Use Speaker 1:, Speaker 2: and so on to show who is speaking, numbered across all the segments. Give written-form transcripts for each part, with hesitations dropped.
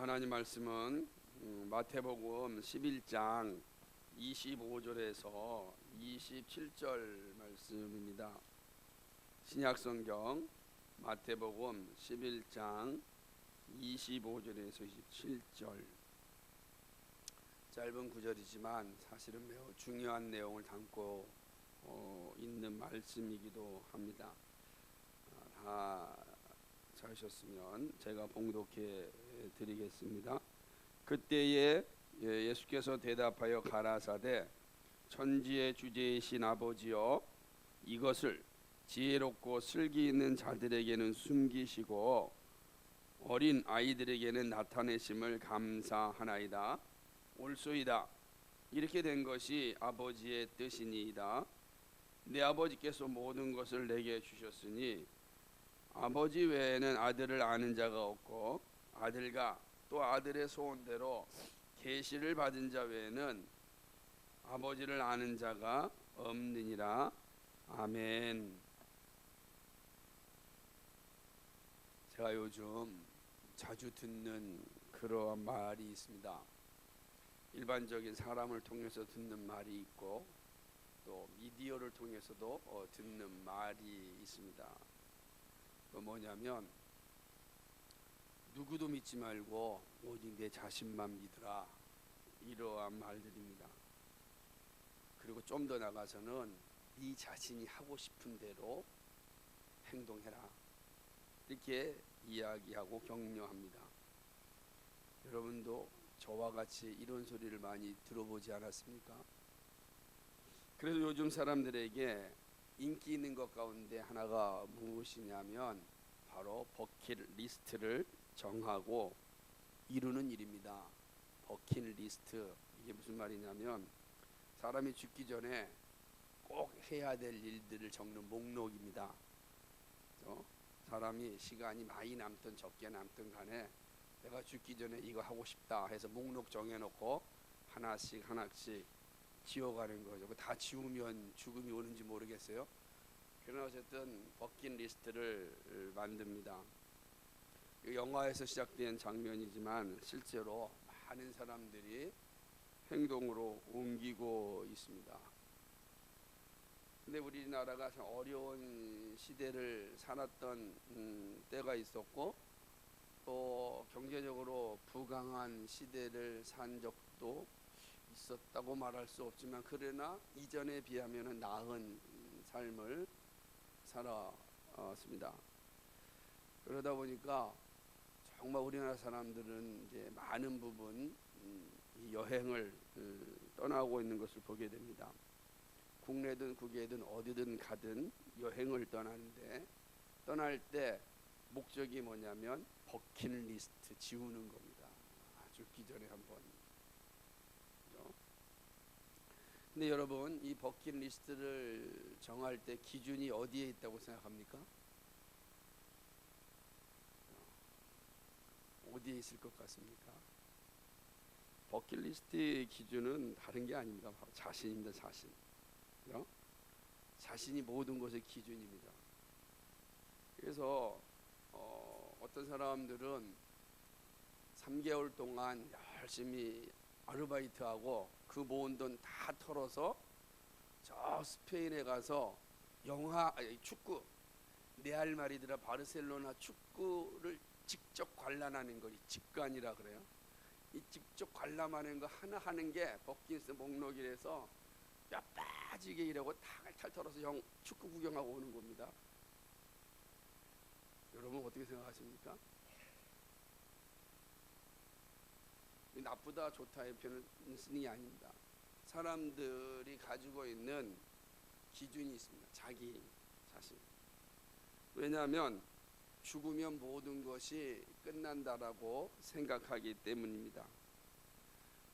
Speaker 1: 오늘 하나님 말씀은 마태복음 11장 25절에서 27절 말씀입니다. 신약성경 마태복음 11장 25절에서 27절. 짧은 구절이지만 사실은 매우 중요한 내용을 담고 있는 말씀이기도 합니다. 다 찾으셨으면 제가 봉독해 드리겠습니다. 그때에 예수께서 대답하여 가라사대 천지의 주제이신 아버지여, 이것을 지혜롭고 슬기 있는 자들에게는 숨기시고 어린 아이들에게는 나타내심을 감사하나이다. 옳소이다. 이렇게 된 것이 아버지의 뜻이니이다. 내 아버지께서 모든 것을 내게 주셨으니 아버지 외에는 아들을 아는 자가 없고 아들과 또 아들의 소원대로 계시를 받은 자 외에는 아버지를 아는 자가 없느니라. 아멘. 제가 요즘 자주 듣는 그러한 말이 있습니다. 일반적인 사람을 통해서 듣는 말이 있고 또 미디어를 통해서도 듣는 말이 있습니다. 뭐냐면 누구도 믿지 말고 오직 내 자신만 믿으라, 이러한 말들입니다. 그리고 좀 더 나가서는 네 자신이 하고 싶은 대로 행동해라, 이렇게 이야기하고 격려합니다. 여러분도 저와 같이 이런 소리를 많이 들어보지 않았습니까? 그래서 요즘 사람들에게 인기 있는 것 가운데 하나가 무엇이냐면 바로 버킷리스트를 정하고 이루는 일입니다. 버킷리스트, 이게 무슨 말이냐면 사람이 죽기 전에 꼭 해야 될 일들을 적는 목록입니다. 사람이 시간이 많이 남든 적게 남든 간에 내가 죽기 전에 이거 하고 싶다 해서 목록 정해놓고 하나씩 지워가는 거죠. 다 지우면 죽음이 오는지 모르겠어요. 그러나 어쨌든 버킷리스트를 만듭니다. 영화에서 시작된 장면이지만 실제로 많은 사람들이 행동으로 옮기고 있습니다. 근데 우리나라가 참 어려운 시대를 살았던 때가 있었고 또 경제적으로 부강한 시대를 산 적도 있었다고 말할 수 없지만, 그러나 이전에 비하면 나은 삶을 살았습니다. 그러다 보니까 정말 우리나라 사람들은 이제 많은 부분 이 여행을 떠나고 있는 것을 보게 됩니다. 국내든 국외든 어디든 가든 여행을 떠나는데, 떠날 때 목적이 뭐냐면 버킷리스트 지우는 겁니다. 죽기 전에 한번. 근데 여러분, 이 버킷리스트를 정할 때 기준이 어디에 있다고 생각합니까? 어디에 있을 것 같습니까? 버킷리스트의 기준은 다른 게 아닙니다. 바로 자신입니다. 자신이 모든 것의 기준입니다. 그래서 어떤 사람들은 3개월 동안 열심히 아르바이트하고 그 모은 돈 다 털어서 저 스페인에 가서 축구, 레알 마드리드나 바르셀로나 축구를 직접 관람하는 거, 직관이라 그래요. 이 직접 관람하는 거 하나 하는 게 버킷리스트 목록이라서 뼈 빠지게 일하고 탈탈 털어서 축구 구경하고 오는 겁니다. 여러분 어떻게 생각하십니까? 나쁘다 좋다의 표현을 쓰는 게 아닙니다. 사람들이 가지고 있는 기준이 있습니다. 자기 자신. 왜냐하면 죽으면 모든 것이 끝난다라고 생각하기 때문입니다.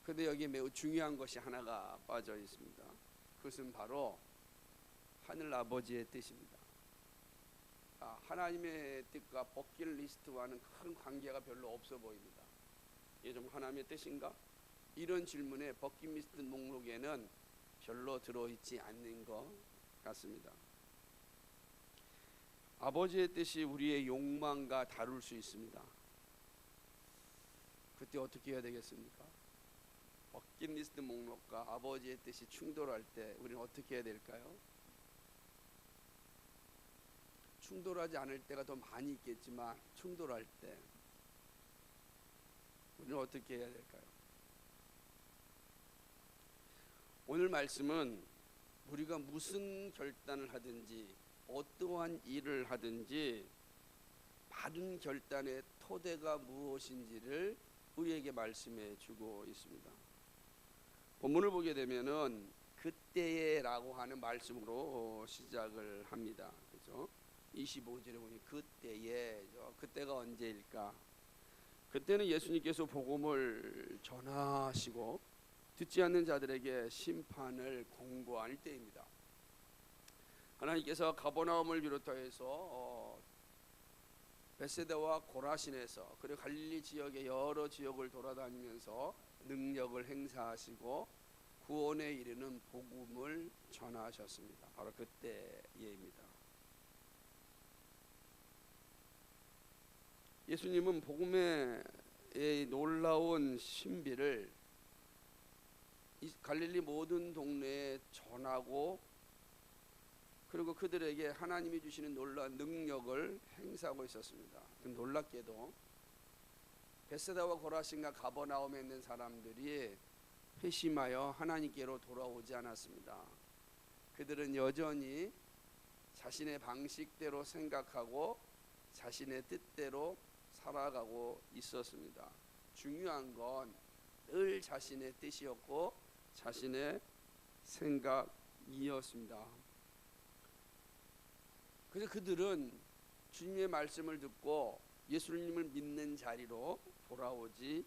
Speaker 1: 그런데 여기에 매우 중요한 것이 하나가 빠져 있습니다. 그것은 바로 하늘 아버지의 뜻입니다. 하나님의 뜻과 버킷리스트와는 큰 관계가 별로 없어 보입니다. 이게 좀 하나님의 뜻인가? 이런 질문에 버킷리스트 목록에는 별로 들어있지 않는 것 같습니다. 아버지의 뜻이 우리의 욕망과 다를 수 있습니다. 그 그때 어떻게 해야 되겠습니까? 버킷리스트 목록과 아버지의 뜻이 충돌할 때 우리는 어떻게 해야 될까요? 충돌하지 않을 때가 더 많이 있겠지만 충돌할 때 우리는 어떻게 해야 될까요? 오늘 말씀은 우리가 무슨 결단을 하든지 어떠한 일을 하든지 바른 결단의 토대가 무엇인지를 우리에게 말씀해 주고 있습니다. 본문을 보게 되면은 그때에라고 하는 말씀으로 시작을 합니다. 그죠? 25절에 보니 그때에, 그때가 언제일까? 그때는 예수님께서 복음을 전하시고 듣지 않는 자들에게 심판을 공고할 때입니다. 하나님께서 가버나움을 비롯하여서 베세다와 고라신에서 그리고 갈릴리 지역의 여러 지역을 돌아다니면서 능력을 행사하시고 구원에 이르는 복음을 전하셨습니다. 바로 그때입니다. 예수님은 복음의 놀라운 신비를 갈릴리 모든 동네에 전하고 그리고 그들에게 하나님이 주시는 놀라운 능력을 행사하고 있었습니다. 놀랍게도 베세다와 고라신과 가버나움에 있는 사람들이 회심하여 하나님께로 돌아오지 않았습니다. 그들은 여전히 자신의 방식대로 생각하고 자신의 뜻대로 살아가고 있었습니다. 중요한 건 늘 자신의 뜻이었고 자신의 생각이었습니다. 그래서 그들은 주님의 말씀을 듣고 예수님을 믿는 자리로 돌아오지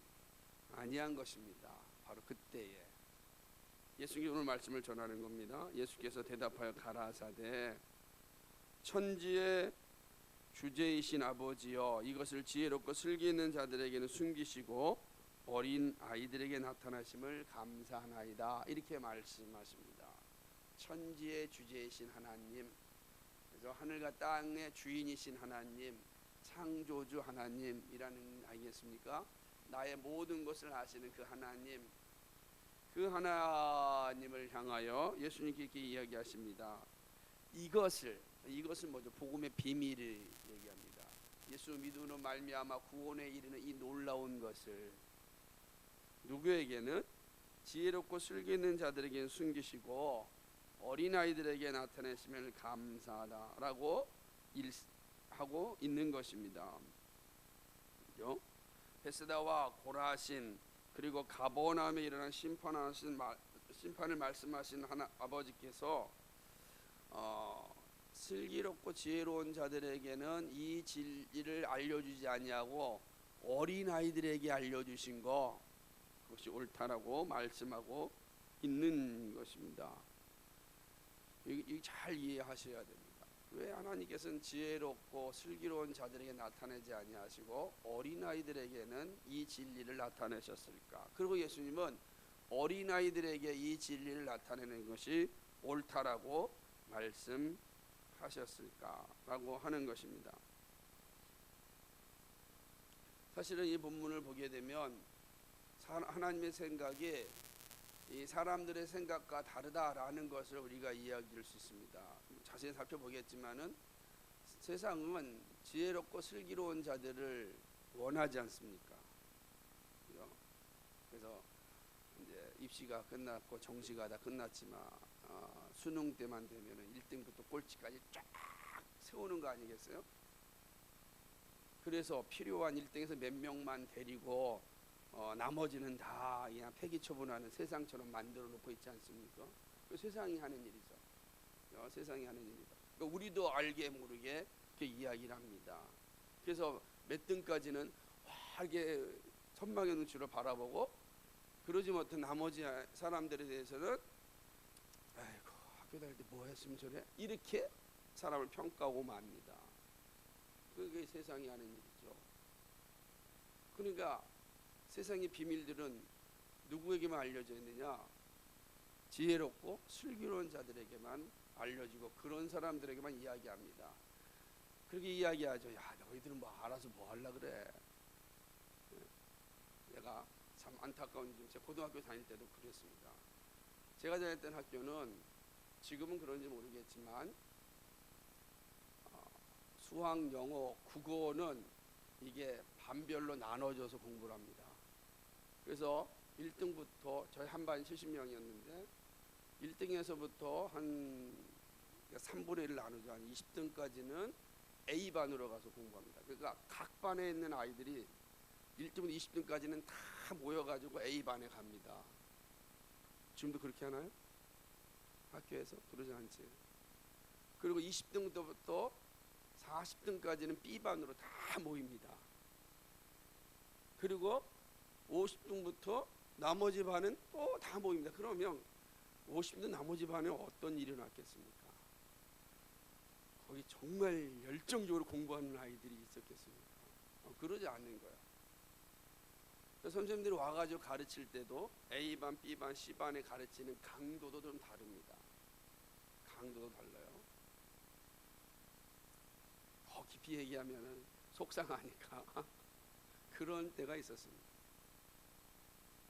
Speaker 1: 아니한 것입니다. 바로 그때에 예수님이 오늘 말씀을 전하는 겁니다. 예수께서 대답하여 가라사대 천지의 주제이신 아버지여 이것을 지혜롭고 슬기 있는 자들에게는 숨기시고 어린 아이들에게 나타나심을 감사하나이다. 이렇게 말씀하십니다. 천지의 주제이신 하나님, 그래서 하늘과 땅의 주인이신 하나님, 창조주 하나님이라는 아니겠습니까? 나의 모든 것을 아시는 그 하나님, 그 하나님을 향하여 예수님께 이렇게 이야기하십니다. 이것은 뭐죠? 복음의 비밀을 얘기합니다. 예수 믿음으로 말미암아 구원에 이르는 이 놀라운 것을 누구에게는 지혜롭고 슬기 있는 자들에게는 숨기시고 어린아이들에게 나타내시면 감사하다라고 하고 있는 것입니다. 그렇죠? 베세다와 고라신 그리고 가버나움에 일어난 심판을 말씀하신 아버지께서 슬기롭고 지혜로운 자들에게는 이 진리를 알려주지 아니하고 어린아이들에게 알려주신 것, 그것이 옳다라고 말씀하고 있는 것입니다. 이게 잘 이해하셔야 됩니다. 왜 하나님께서는 지혜롭고 슬기로운 자들에게 나타내지 아니하시고 어린아이들에게는 이 진리를 나타내셨을까? 그리고 예수님은 어린아이들에게 이 진리를 나타내는 것이 옳다라고 말씀하셨을까라고 하는 것입니다. 사실은 이 본문을 보게 되면 하나님의 생각이 이 사람들의 생각과 다르다라는 것을 우리가 이야기할 수 있습니다. 자세히 살펴보겠지만은 세상은 지혜롭고 슬기로운 자들을 원하지 않습니까? 그래서 이제 입시가 끝났고 정시가 다 끝났지만 수능 때만 되면은 1등부터 꼴찌까지 쫙 세우는 거 아니겠어요? 그래서 필요한 1등에서 몇 명만 데리고 나머지는 다 그냥 폐기 처분하는 세상처럼 만들어 놓고 있지 않습니까? 그 세상이 하는 일이죠. 세상이 하는 일이다. 그러니까 우리도 알게 모르게 이렇게 이야기를 합니다. 그래서 몇 등까지는 이렇게 선망의 눈치로 바라보고 그러지 못한 나머지 사람들에 대해서는 아이고 학교 다닐 때 뭐 했으면 저래? 이렇게 사람을 평가하고 맙니다. 그게 세상이 하는 일이죠. 그러니까 세상의 비밀들은 누구에게만 알려져 있느냐? 지혜롭고 슬기로운 자들에게만 알려지고 그런 사람들에게만 이야기합니다. 그렇게 이야기하죠. 야, 너희들은 뭐 알아서 뭐 하려 그래? 내가 안타까운 점, 제가 고등학교 다닐 때도 그랬습니다. 제가 다녔던 학교는 지금은 그런지 모르겠지만 수학, 영어, 국어는 이게 반별로 나눠져서 공부를 합니다. 그래서 1등부터 저희 한 반 70명이었는데 1등에서부터 한 3분의 1을 나누죠. 한 20등까지는 A반으로 가서 공부합니다. 그러니까 각 반에 있는 아이들이 1등부터 20등까지는 다 모여가지고 A반에 갑니다. 지금도 그렇게 하나요? 학교에서? 그러지 않지. 그리고 20등부터 40등까지는 B반으로 다 모입니다. 그리고 50등부터 나머지 반은 또 다 모입니다. 그러면 50등 나머지 반에 어떤 일이 났겠습니까? 거기 정말 열정적으로 공부하는 아이들이 있었겠습니까? 그러지 않는 거야. 선생님들이 와가지고 가르칠 때도 A반, B반, C반에 가르치는 강도도 좀 다릅니다. 강도도 달라요. 더 깊이 얘기하면 속상하니까 그런 때가 있었습니다.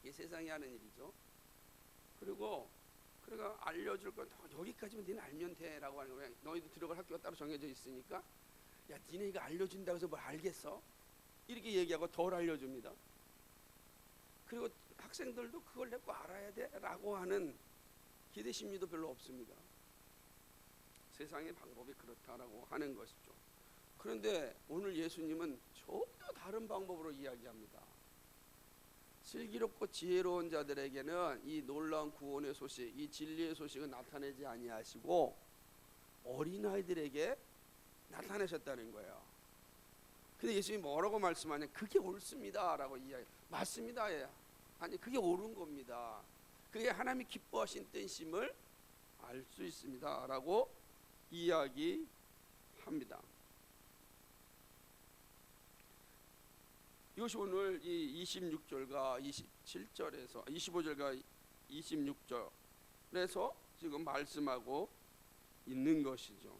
Speaker 1: 이게 세상이 하는 일이죠. 그리고 그러니까 알려줄 건 여기까지만 니네 알면 돼라고 하는 거예요. 너희도 들어갈 학교가 따로 정해져 있으니까 야 니네 이거 알려준다고 해서 뭘 알겠어? 이렇게 얘기하고 덜 알려줍니다. 그리고 학생들도 그걸 내 거 알아야 돼라고 하는 기대 심리도 별로 없습니다. 세상의 방법이 그렇다라고 하는 것이죠. 그런데 오늘 예수님은 전혀 다른 방법으로 이야기합니다. 슬기롭고 지혜로운 자들에게는 이 놀라운 구원의 소식, 이 진리의 소식은 나타내지 아니하시고 어린아이들에게 나타내셨다는 거예요. 근데 예수님이 뭐라고 말씀하냐? 그게 옳습니다 라고 이야기. 맞습니다. 예. 아니 그게 옳은 겁니다. 그게 하나님이 기뻐하신 뜻임을 알 수 있습니다 라고 이야기합니다. 이것이 오늘 이 26절과 27절에서 25절과 26절에서 지금 말씀하고 있는 것이죠.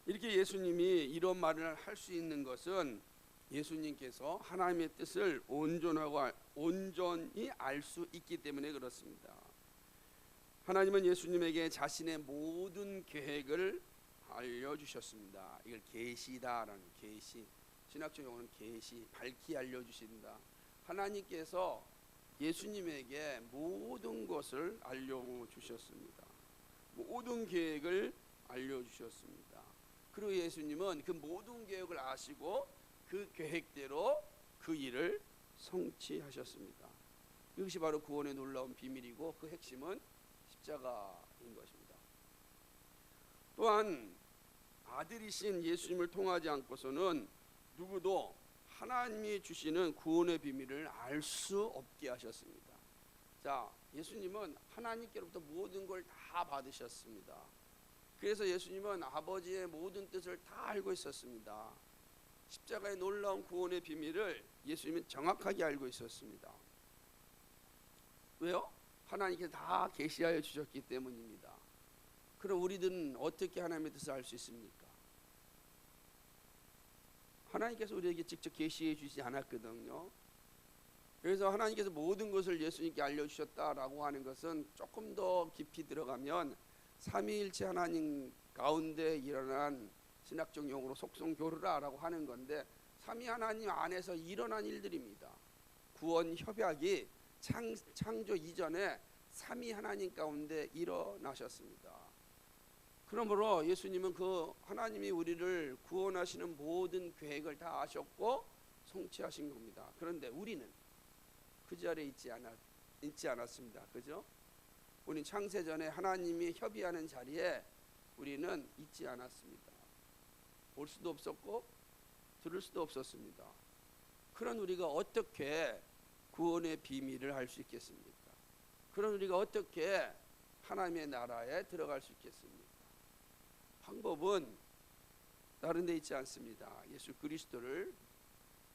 Speaker 1: 이렇게 예수님이 이런 말을 할 수 있는 것은 예수님께서 하나님의 뜻을 온전히 알 수 있기 때문에 그렇습니다. 하나님은 예수님에게 자신의 모든 계획을 알려주셨습니다. 이걸 계시다라는 계시, 신학적 용어는 계시, 밝히 알려주신다. 하나님께서 예수님에게 모든 것을 알려주셨습니다. 모든 계획을 알려주셨습니다. 그리고 예수님은 그 모든 계획을 아시고 그 계획대로 그 일을 성취하셨습니다. 이것이 바로 구원의 놀라운 비밀이고 그 핵심은 십자가인 것입니다. 또한 아들이신 예수님을 통하지 않고서는 누구도 하나님이 주시는 구원의 비밀을 알 수 없게 하셨습니다. 자, 예수님은 하나님께로부터 모든 걸 다 받으셨습니다. 그래서 예수님은 아버지의 모든 뜻을 다 알고 있었습니다. 십자가의 놀라운 구원의 비밀을 예수님은 정확하게 알고 있었습니다. 왜요? 하나님께서 다 계시하여 주셨기 때문입니다. 그럼 우리들은 어떻게 하나님의 뜻을 알 수 있습니까? 하나님께서 우리에게 직접 계시해 주시지 않았거든요. 그래서 하나님께서 모든 것을 예수님께 알려주셨다라고 하는 것은 조금 더 깊이 들어가면 삼위일체 하나님 가운데 일어난 신학적 용어로 속성교류라고 하는 건데 삼위 하나님 안에서 일어난 일들입니다. 구원 협약이 창조 이전에 삼위 하나님 가운데 일어나셨습니다. 그러므로 예수님은 그 하나님이 우리를 구원하시는 모든 계획을 다 아셨고 성취하신 겁니다. 그런데 우리는 그 자리에 있지 않았습니다. 그죠? 우리는 창세전에 하나님이 협의하는 자리에 우리는 있지 않았습니다. 볼 수도 없었고 들을 수도 없었습니다. 그런 우리가 어떻게 구원의 비밀을 알 수 있겠습니까? 그런 우리가 어떻게 하나님의 나라에 들어갈 수 있겠습니까? 방법은 다른 데 있지 않습니다. 예수 그리스도를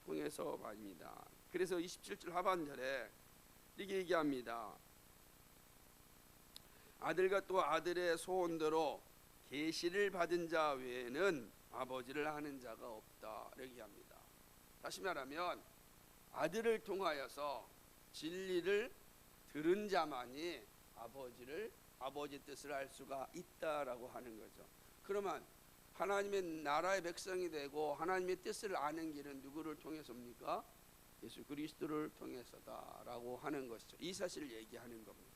Speaker 1: 통해서 말입니다. 그래서 27절 하반절에 이렇게 얘기합니다. 아들과 또 아들의 소원대로 계시를 받은 자 외에는 아버지를 아는 자가 없다. 이렇게 합니다. 다시 말하면 아들을 통하여서 진리를 들은 자만이 아버지 뜻을 알 수가 있다라고 하는 거죠. 그러면 하나님의 나라의 백성이 되고 하나님의 뜻을 아는 길은 누구를 통해서입니까? 예수 그리스도를 통해서다라고 하는 것이죠. 이 사실을 얘기하는 겁니다.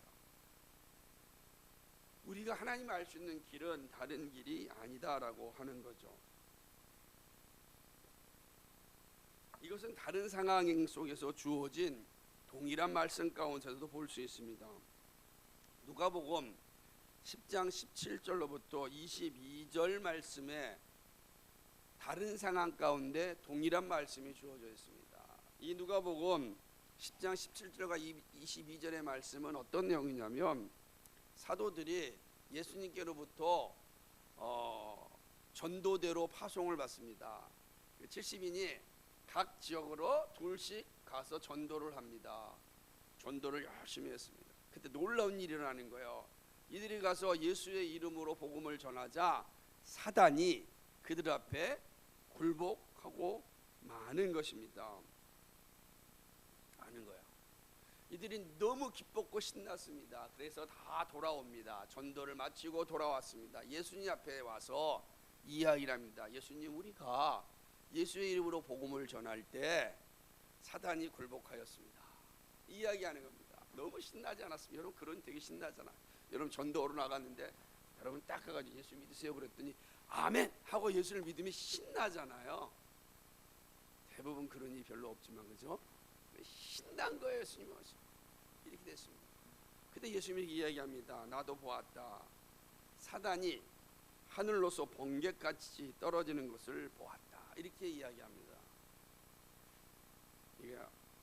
Speaker 1: 우리가 하나님을 알 수 있는 길은 다른 길이 아니다라고 하는 거죠. 이것은 다른 상황 속에서 주어진 동일한 말씀 가운데서도 볼 수 있습니다. 누가복음 10장 17절로부터 22절 말씀에 다른 상황 가운데 동일한 말씀이 주어져 있습니다. 이 누가복음 10장 17절과 22절의 말씀은 어떤 내용이냐면 사도들이 예수님께로부터 전도대로 파송을 받습니다. 70인이 각 지역으로 둘씩 가서 전도를 합니다. 전도를 열심히 했습니다. 그때 놀라운 일이 일어나는 거예요. 이들이 가서 예수의 이름으로 복음을 전하자 사단이 그들 앞에 굴복하고 마는 것입니다. 아는 거야. 이들이 너무 기뻤고 신났습니다. 그래서 다 돌아옵니다. 전도를 마치고 돌아왔습니다. 예수님 앞에 와서 이야기를 합니다. 예수님, 우리가 예수의 이름으로 복음을 전할 때 사단이 굴복하였습니다. 이야기하는 겁니다. 너무 신나지 않았습니까? 여러분 그런 되게 신나잖아. 여러분 전도로 나갔는데 여러분 딱 가가지고 예수 믿으세요 그랬더니 아멘 하고 예수를 믿으면 신나잖아요. 대부분 그런 일이 별로 없지만 그죠? 신난 거예요. 예수님 와서 이렇게 됐습니다. 그때 예수님이 이야기합니다. 나도 보았다. 사단이 하늘로서 번개같이 떨어지는 것을 보았다. 이렇게 이야기합니다. 이게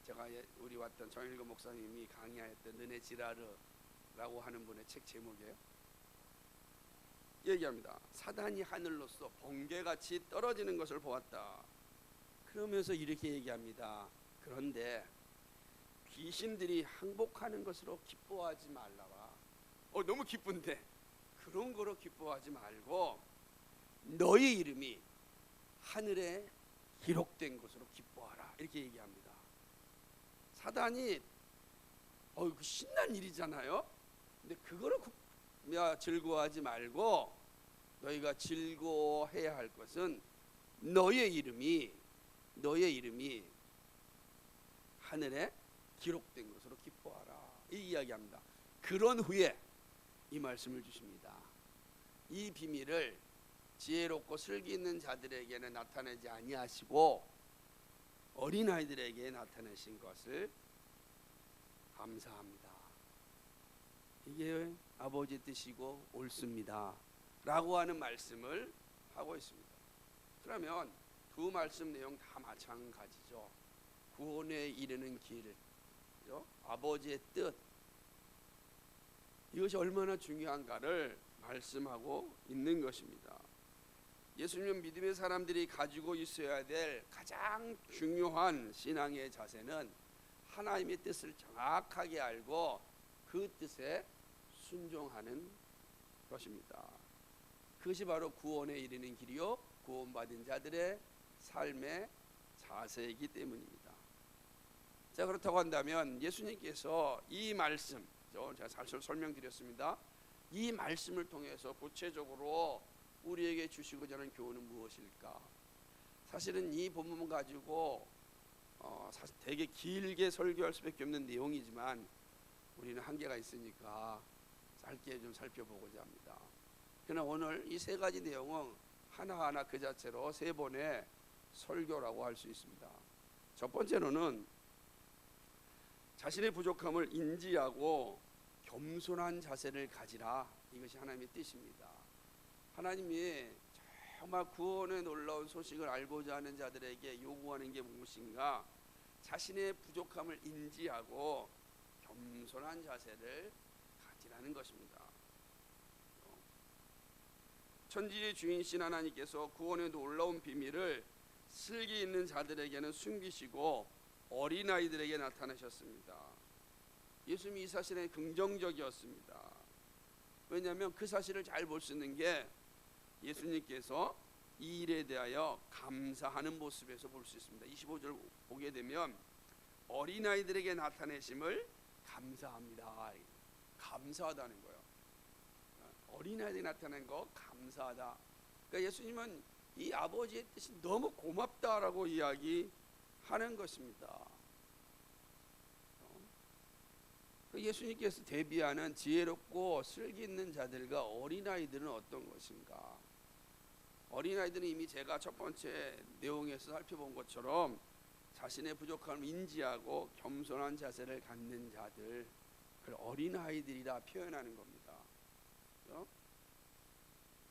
Speaker 1: 제가 우리 왔던 정일구 목사님이 강의했던 르네 지라르라고 하는 분의 책 제목이에요. 얘기합니다. 사단이 하늘로서 번개같이 떨어지는 것을 보았다. 그러면서 이렇게 얘기합니다. 그런데 귀신들이 항복하는 것으로 기뻐하지 말라라. 너무 기쁜데 그런 거로 기뻐하지 말고 너의 이름이 하늘에 기록된 것으로 기뻐하라. 이렇게 얘기합니다. 사단이 그 신난 일이잖아요. 근데 그거로 즐거워하지 말고 너희가 즐거워해야 할 것은 너의 이름이 하늘에 기록된 것으로 기뻐하라. 이 이야기합니다. 그런 후에 이 말씀을 주십니다. 이 비밀을 지혜롭고 슬기 있는 자들에게는 나타내지 아니하시고 어린아이들에게 나타내신 것을 감사합니다. 이게 아버지 뜻이고 옳습니다 라고 하는 말씀을 하고 있습니다. 그러면 두 말씀 내용 다 마찬가지죠. 구원에 이르는 길, 그죠? 아버지의 뜻, 이것이 얼마나 중요한가를 말씀하고 있는 것입니다. 예수님 믿음의 사람들이 가지고 있어야 될 가장 중요한 신앙의 자세는 하나님의 뜻을 정확하게 알고 그 뜻에 순종하는 것입니다. 그것이 바로 구원에 이르는 길이요 구원받은 자들의 삶의 자세이기 때문입니다. 자, 그렇다고 한다면 예수님께서 이 말씀, 제가 사실 설명드렸습니다. 이 말씀을 통해서 구체적으로 우리에게 주시고자 하는 교훈은 무엇일까? 사실은 이 본문 가지고 사실 되게 길게 설교할 수밖에 없는 내용이지만 우리는 한계가 있으니까 짧게 좀 살펴보고자 합니다. 그러나 오늘 이 세 가지 내용은 하나하나 그 자체로 세 번의 설교라고 할 수 있습니다. 첫 번째로는 자신의 부족함을 인지하고 겸손한 자세를 가지라. 이것이 하나님의 뜻입니다. 하나님이 정말 구원의 놀라운 소식을 알고자 하는 자들에게 요구하는 게 무엇인가? 자신의 부족함을 인지하고 겸손한 자세를 가지라는 것입니다. 천지의 주인이신 하나님께서 구원의 놀라운 비밀을 슬기 있는 자들에게는 숨기시고 어린아이들에게 나타나셨습니다. 예수님이 이 사실에 긍정적이었습니다. 왜냐하면 그 사실을 잘 볼 수 있는 게 예수님께서 이 일에 대하여 감사하는 모습에서 볼 수 있습니다. 25절 보게 되면 어린아이들에게 나타내심을 감사합니다. 감사하다는 거예요. 어린아이들이 나타낸 거 감사하다. 그러니까 예수님은 이 아버지의 뜻이 너무 고맙다라고 이야기하는 것입니다. 예수님께서 대비하는 지혜롭고 슬기 있는 자들과 어린아이들은 어떤 것인가? 어린아이들은 이미 제가 첫 번째 내용에서 살펴본 것처럼 자신의 부족함을 인지하고 겸손한 자세를 갖는 자들, 그걸 어린아이들이라 표현하는 겁니다.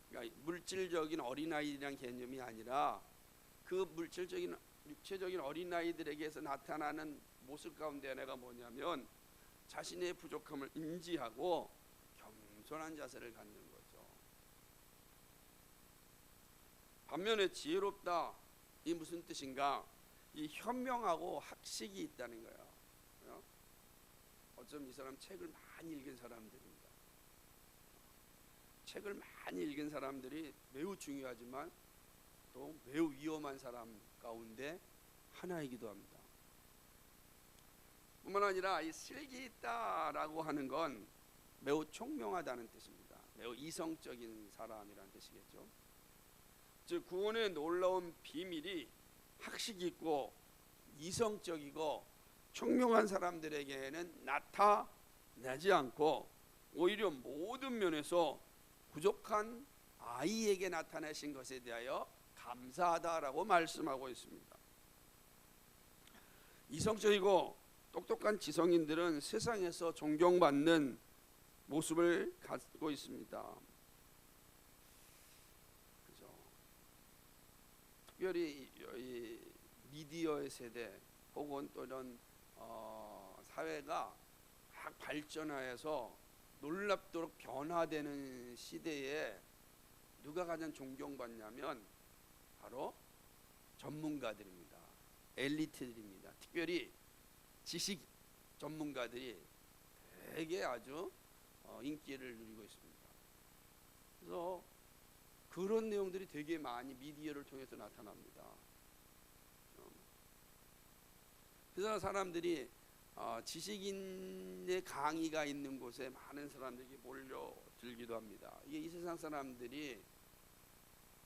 Speaker 1: 그러니까 물질적인 어린아이라는 개념이 아니라 그 물질적인 육체적인 어린아이들에게서 나타나는 모습 가운데 하나가 뭐냐면 자신의 부족함을 인지하고 겸손한 자세를 갖는 거죠. 반면에 지혜롭다, 이 무슨 뜻인가? 이 현명하고 학식이 있다는 거예요. 어쩜 이 사람 책을 많이 읽은 사람들입니다. 책을 많이 읽은 사람들이 매우 중요하지만 또 매우 위험한 사람 가운데 하나이기도 합니다. 뿐만 아니라 이 슬기 있다라고 하는 건 매우 총명하다는 뜻입니다. 매우 이성적인 사람이라는 뜻이겠죠. 즉 구원의 놀라운 비밀이 학식이 있고 이성적이고 총명한 사람들에게는 나타나지 않고 오히려 모든 면에서 부족한 아이에게 나타내신 것에 대하여 감사하다라고 말씀하고 있습니다. 이성적이고 똑똑한 지성인들은 세상에서 존경받는 모습을 갖고 있습니다. 그죠? 특별히 이 미디어의 세대 혹은 또 이런 사회가 막 발전하여서 놀랍도록 변화되는 시대에 누가 가장 존경받냐면 바로 전문가들입니다. 엘리트들입니다. 특별히 지식 전문가들이 되게 아주 인기를 누리고 있습니다. 그래서 그런 내용들이 되게 많이 미디어를 통해서 나타납니다. 그래서 사람들이 지식인의 강의가 있는 곳에 많은 사람들이 몰려들기도 합니다. 이게 이 세상 사람들이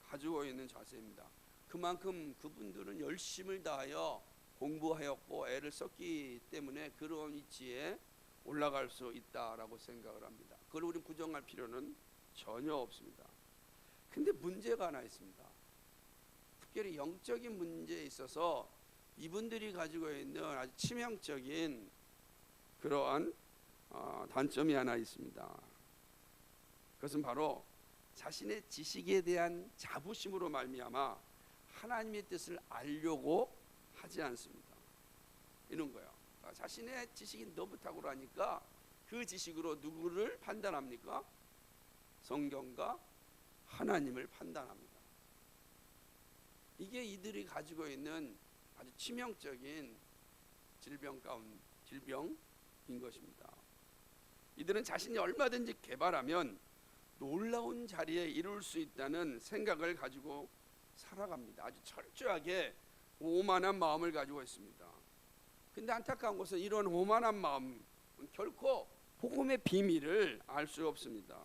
Speaker 1: 가지고 있는 자세입니다. 그만큼 그분들은 열심을 다하여 공부하였고 애를 썼기 때문에 그런 위치에 올라갈 수 있다라고 생각을 합니다. 그걸 우리는 부정할 필요는 전혀 없습니다. 근데 문제가 하나 있습니다. 특별히 영적인 문제에 있어서 이분들이 가지고 있는 아주 치명적인 그러한 단점이 하나 있습니다. 그것은 바로 자신의 지식에 대한 자부심으로 말미암아 하나님의 뜻을 알려고 하지 않습니다. 이런 거예요. 자신의 지식이 너무 탁월하니까 그 지식으로 누구를 판단합니까? 성경과 하나님을 판단합니다. 이게 이들이 가지고 있는 아주 치명적인 질병인 것입니다. 이들은 자신이 얼마든지 개발하면 놀라운 자리에 이룰 수 있다는 생각을 가지고 살아갑니다. 아주 철저하게 오만한 마음을 가지고 있습니다. 근데 안타까운 것은 이런 오만한 마음은 결코 복음의 비밀을 알 수 없습니다.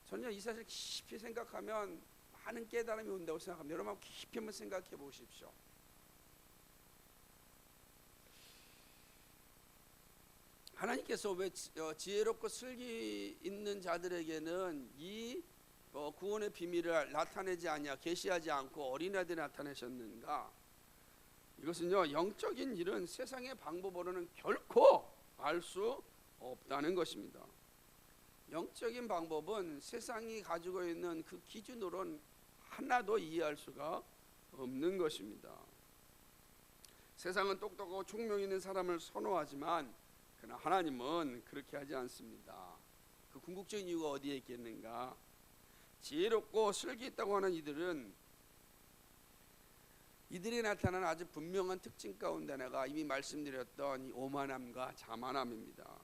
Speaker 1: 전혀 이 사실 깊이 생각하면 많은 깨달음이 온다고 생각합니다. 여러분 한번 깊이 한번 생각해 보십시오. 하나님께서 왜 지혜롭고 슬기 있는 자들에게는 이 구원의 비밀을 나타내지 아니하 계시하지 않고 어린아이들이 나타내셨는가? 이것은요, 영적인 일은 세상의 방법으로는 결코 알 수 없다는 것입니다. 영적인 방법은 세상이 가지고 있는 그 기준으로는 하나도 이해할 수가 없는 것입니다. 세상은 똑똑하고 총명 있는 사람을 선호하지만 그러나 하나님은 그렇게 하지 않습니다. 그 궁극적인 이유가 어디에 있겠는가? 지혜롭고 슬기 있다고 하는 이들이 나타나는 아주 분명한 특징 가운데 하나가 이미 말씀드렸던 이 오만함과 자만함입니다.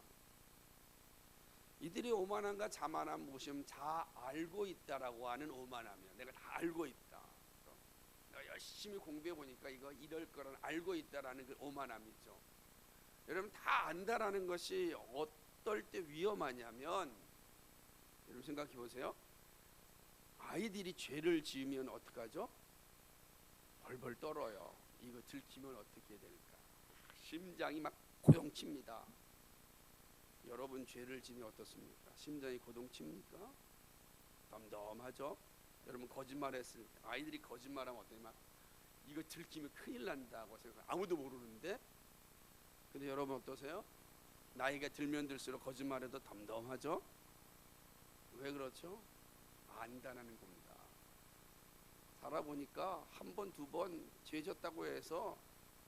Speaker 1: 이들이 오만함과 자만함 무엇이면 다 알고 있다라고 하는 오만함이야. 내가 다 알고 있다. 내가 열심히 공부해 보니까 이거 이럴 거라는 알고 있다라는 그 오만함이죠. 여러분 다 안다라는 것이 어떨 때 위험하냐면, 여러분 생각해 보세요. 아이들이 죄를 지으면 어떡하죠? 벌벌 떨어요. 이거 들키면 어떻게 될까? 심장이 막 고동칩니다. 여러분 죄를 지면 어떻습니까? 심장이 고동칩니까? 덤덤하죠? 여러분 거짓말했을 때 아이들이 거짓말하면 어떠냐면 이거 들키면 큰일 난다고 생각해요. 아무도 모르는데. 근데 여러분 어떠세요? 나이가 들면 들수록 거짓말해도 덤덤하죠? 왜 그렇죠? 안다는 겁니다. 살아보니까 한 번, 두 번 죄 졌다고 해서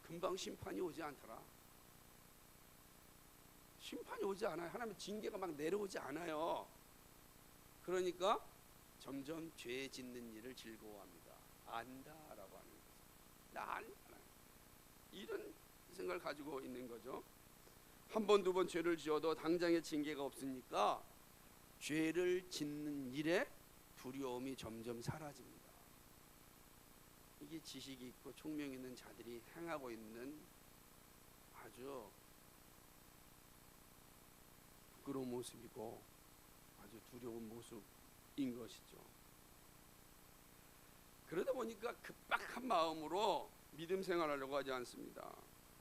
Speaker 1: 금방 심판이 오지 않더라. 심판이 오지 않아요. 하나님의 징계가 막 내려오지 않아요. 그러니까 점점 죄 짓는 일을 즐거워합니다. 안다라고 하는 거죠. 나 안다. 이런 생각을 가지고 있는 거죠. 한 번, 두 번 죄를 지어도 당장의 징계가 없으니까 죄를 짓는 일에 두려움이 점점 사라집니다. 이게 지식이 있고 총명 있는 자들이 행하고 있는 아주 부끄러운 모습이고 아주 두려운 모습인 것이죠. 그러다 보니까 급박한 마음으로 믿음 생활하려고 하지 않습니다.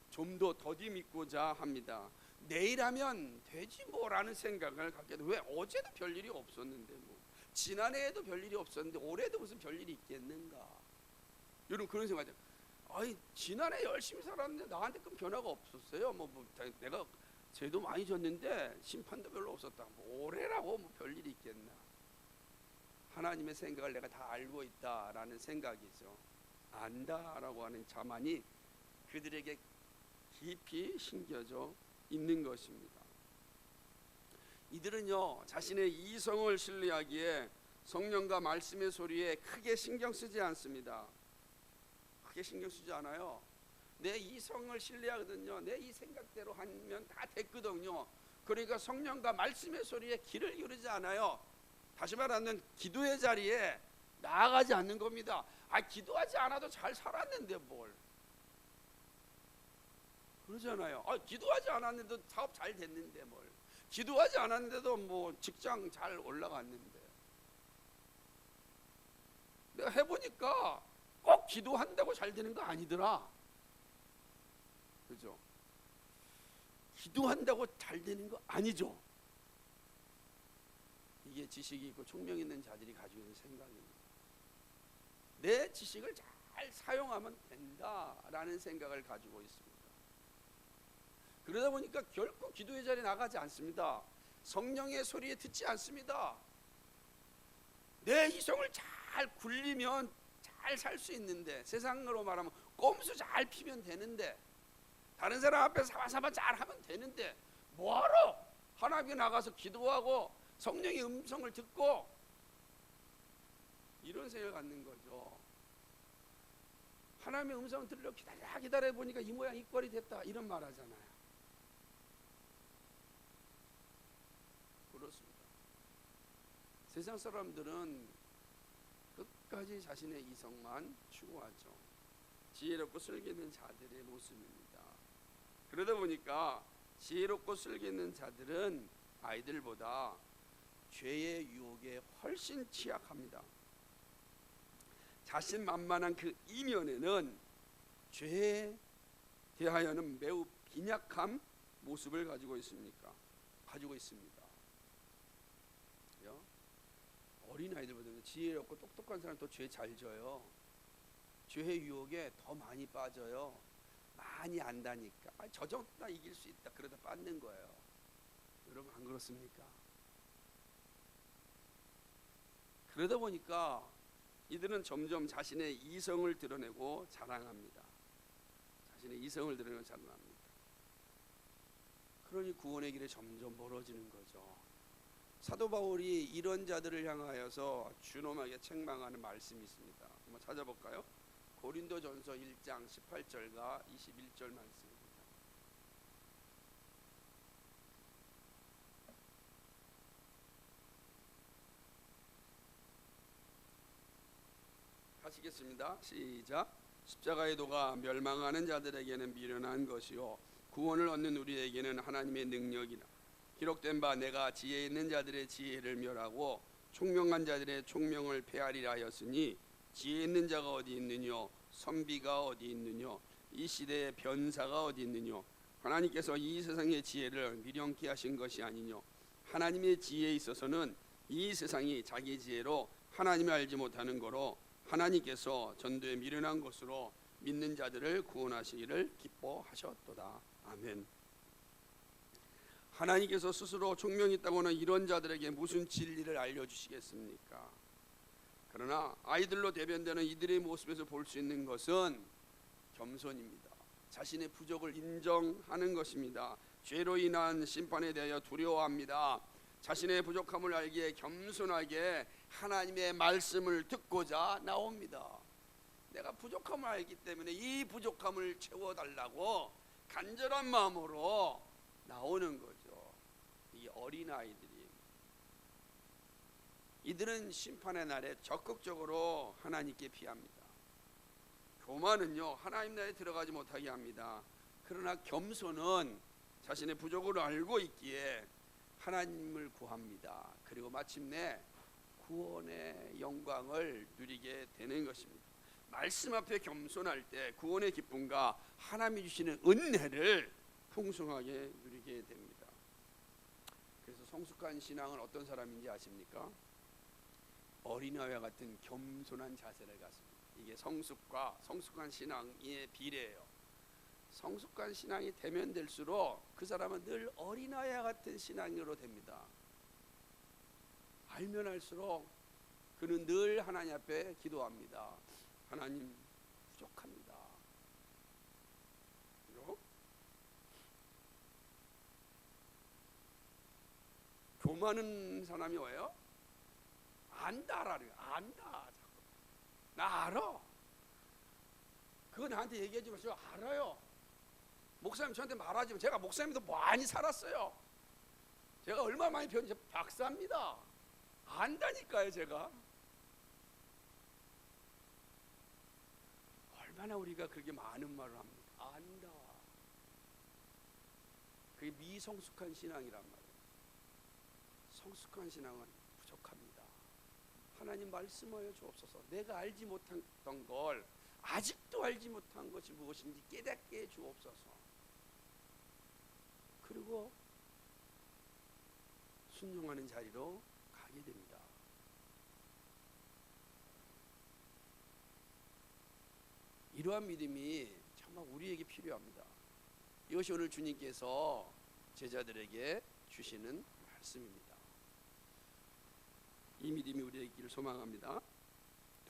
Speaker 1: 좀 더 더디 믿고자 합니다. 내일 하면 되지 뭐라는 생각을 갖게 돼. 왜 어제도 별일이 없었는데 뭐 지난해에도 별일이 없었는데 올해도 무슨 별일이 있겠는가. 여러분 그런 생각하죠. 아니 지난해 열심히 살았는데 나한테 큰 변화가 없었어요. 뭐 내가 죄도 많이 졌는데 심판도 별로 없었다. 뭐 올해라고 뭐 별일이 있겠나. 하나님의 생각을 내가 다 알고 있다라는 생각이죠. 안다라고 하는 자만이 그들에게 깊이 심겨져 있는 것입니다. 이들은요 자신의 이성을 신뢰하기에 성령과 말씀의 소리에 크게 신경 쓰지 않습니다. 크게 신경 쓰지 않아요. 내 이성을 신뢰하거든요. 내 이 생각대로 하면 다 됐거든요. 그러니까 성령과 말씀의 소리에 귀를 기울이지 않아요. 다시 말하면 기도의 자리에 나아가지 않는 겁니다. 기도하지 않아도 잘 살았는데 뭘 그러잖아요. 기도하지 않았는데도 사업 잘 됐는데 뭘 기도하지 않았는데도 뭐 직장 잘 올라갔는데 내가 해보니까 꼭 기도한다고 잘 되는 거 아니더라. 그죠? 기도한다고 잘 되는 거 아니죠. 이게 지식이 있고 총명 있는 자들이 가지고 있는 생각입니다. 내 지식을 잘 사용하면 된다라는 생각을 가지고 있습니다. 그러다 보니까 결코 기도의 자리에 나가지 않습니다. 성령의 소리에 듣지 않습니다. 내 이성을 잘 굴리면 잘 살 수 있는데, 세상으로 말하면 꼼수 잘 피면 되는데, 다른 사람 앞에 사바사바 잘 하면 되는데 뭐하러 하나님께 나가서 기도하고 성령의 음성을 듣고 이런 생각을 갖는 거죠. 하나님의 음성을 들으려고 기다려 보니까 이 모양 이 꼴이 됐다 이런 말 하잖아요. 그렇습니다. 세상 사람들은 끝까지 자신의 이성만 추구하죠. 지혜롭고 슬기 있는 자들의 모습입니다. 그러다 보니까 지혜롭고 슬기 있는 자들은 아이들보다 죄의 유혹에 훨씬 취약합니다. 자신만만한 그 이면에는 죄에 대하여는 매우 빈약한 모습을 가지고 있습니다. 어린 아이들보다 지혜롭고 똑똑한 사람 더 죄 잘 져요. 죄의 유혹에 더 많이 빠져요. 많이 안다니까. 저 정도 나 이길 수 있다. 그러다 빠는 거예요. 여러분 안 그렇습니까? 그러다 보니까 이들은 점점 자신의 이성을 드러내고 자랑합니다. 자신의 이성을 드러내고 자랑합니다. 그러니 구원의 길에 점점 멀어지는 거죠. 사도 바울이 이런 자들을 향하여서 준엄하게 책망하는 말씀이 있습니다. 한번 찾아볼까요? 고린도전서 1장 18절과 21절 말씀입니다. 하시겠습니다. 시작. 십자가의 도가 멸망하는 자들에게는 미련한 것이요 구원을 얻는 우리에게는 하나님의 능력이라. 기록된 바 내가 지혜 있는 자들의 지혜를 멸하고 총명한 자들의 총명을 폐하리라 하였으니 지혜 있는 자가 어디 있느뇨 선비가 어디 있느뇨 이 시대의 변사가 어디 있느뇨. 하나님께서 이 세상의 지혜를 미련케 하신 것이 아니뇨. 하나님의 지혜에 있어서는 이 세상이 자기 지혜로 하나님을 알지 못하는 거로 하나님께서 전도에 미련한 것으로 믿는 자들을 구원하시기를 기뻐하셨도다. 아멘. 하나님께서 스스로 총명이 있다고는 이런 자들에게 무슨 진리를 알려주시겠습니까? 그러나 아이들로 대변되는 이들의 모습에서 볼 수 있는 것은 겸손입니다. 자신의 부족을 인정하는 것입니다. 죄로 인한 심판에 대하여 두려워합니다. 자신의 부족함을 알기에 겸손하게 하나님의 말씀을 듣고자 나옵니다. 내가 부족함을 알기 때문에 이 부족함을 채워달라고 간절한 마음으로 나오는 거죠. 이 어린아이들이, 이들은 심판의 날에 적극적으로 하나님께 피합니다. 교만은요 하나님 나라에 들어가지 못하게 합니다. 그러나 겸손은 자신의 부족을 알고 있기에 하나님을 구합니다. 그리고 마침내 구원의 영광을 누리게 되는 것입니다. 말씀 앞에 겸손할 때 구원의 기쁨과 하나님이 주시는 은혜를 풍성하게 누리게 됩니다. 그래서 성숙한 신앙은 어떤 사람인지 아십니까? 어린아이와 같은 겸손한 자세를 갖습니다. 이게 성숙한 신앙의 비례예요. 성숙한 신앙이 되면 될수록 그 사람은 늘 어린아이와 같은 신앙으로 됩니다. 알면 할수록 그는 늘 하나님 앞에 기도합니다. 하나님 부족합니다. 그리고 교만한 사람이 뭐예요? 안다라는 거예요. 안다. 나 알아. 그거 나한테 얘기하지 마시고 알아요. 목사님 저한테 말하지만 제가 목사님도 많이 살았어요. 제가 얼마나 많이 배웠는지 박사입니다. 안다니까요. 제가 얼마나 우리가 그렇게 많은 말을 합니까? 안다. 그게 미성숙한 신앙이란 말이에요. 성숙한 신앙은 부족합니다. 하나님 말씀하여 주옵소서. 내가 알지 못했던 걸 아직도 알지 못한 것이 무엇인지 깨닫게 해 주옵소서. 그리고 순종하는 자리로 가게 됩니다. 이러한 믿음이 정말 우리에게 필요합니다. 이것이 오늘 주님께서 제자들에게 주시는 말씀입니다. 이 믿음이 우리에게 있기를 소망합니다.